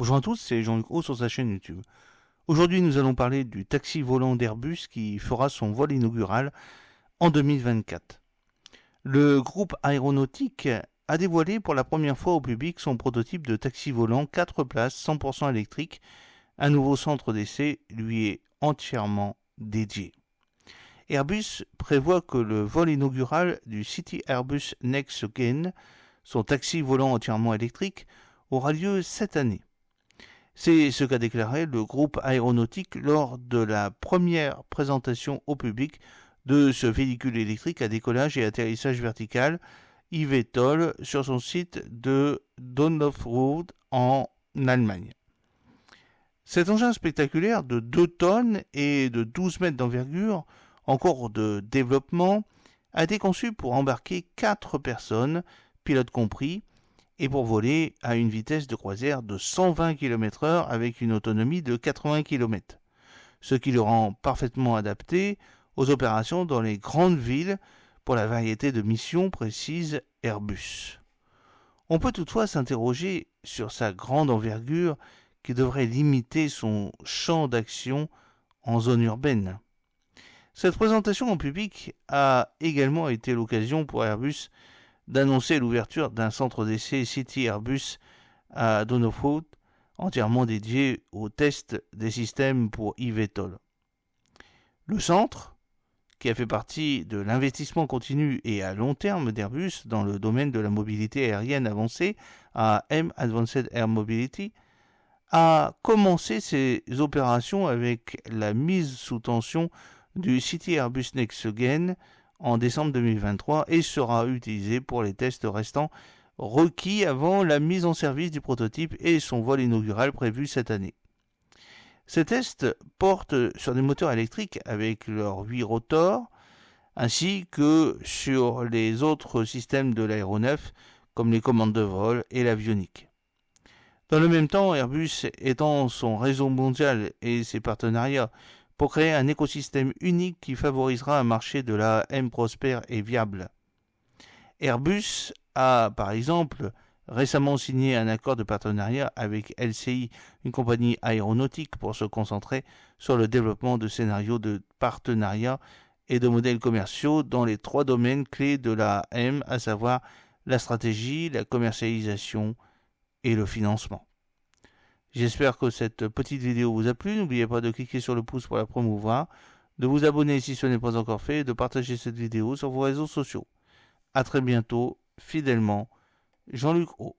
Bonjour à tous, c'est Jean-Luc Roux sur sa chaîne YouTube. Aujourd'hui, nous allons parler du taxi volant d'Airbus qui fera son vol inaugural en 2024. Le groupe aéronautique a dévoilé pour la première fois au public son prototype de taxi volant 4 places 100% électrique. Un nouveau centre d'essai lui est entièrement dédié. Airbus prévoit que le vol inaugural du City Airbus Next Gen, son taxi volant entièrement électrique, aura lieu cette année. C'est ce qu'a déclaré le groupe aéronautique lors de la première présentation au public de ce véhicule électrique à décollage et atterrissage vertical eVTOL sur son site de Donauwörth en Allemagne. Cet engin spectaculaire de 2 tonnes et de 12 mètres d'envergure, en cours de développement, a été conçu pour embarquer 4 personnes, pilotes compris, et pour voler à une vitesse de croisière de 120 km/h avec une autonomie de 80 km, ce qui le rend parfaitement adapté aux opérations dans les grandes villes pour la variété de missions précise Airbus. On peut toutefois s'interroger sur sa grande envergure qui devrait limiter son champ d'action en zone urbaine. Cette présentation en public a également été l'occasion pour Airbus d'annoncer l'ouverture d'un centre d'essai City Airbus à Donauwörth, entièrement dédié au test des systèmes pour eVTOL. Le centre, qui a fait partie de l'investissement continu et à long terme d'Airbus dans le domaine de la mobilité aérienne avancée, AM Advanced Air Mobility, a commencé ses opérations avec la mise sous tension du City Airbus Next Gen en décembre 2023 et sera utilisé pour les tests restants requis avant la mise en service du prototype et son vol inaugural prévu cette année. Ces tests portent sur des moteurs électriques avec leurs 8 rotors ainsi que sur les autres systèmes de l'aéronef comme les commandes de vol et l'avionique. Dans le même temps, Airbus étend son réseau mondial et ses partenariats pour créer un écosystème unique qui favorisera un marché de l'AM prospère et viable. Airbus a, par exemple, récemment signé un accord de partenariat avec LCI, une compagnie aéronautique, pour se concentrer sur le développement de scénarios de partenariat et de modèles commerciaux dans les 3 domaines clés de l'AM, à savoir la stratégie, la commercialisation et le financement. J'espère que cette petite vidéo vous a plu. N'oubliez pas de cliquer sur le pouce pour la promouvoir, de vous abonner si ce n'est pas encore fait et de partager cette vidéo sur vos réseaux sociaux. A très bientôt, fidèlement, Jean-Luc Roux.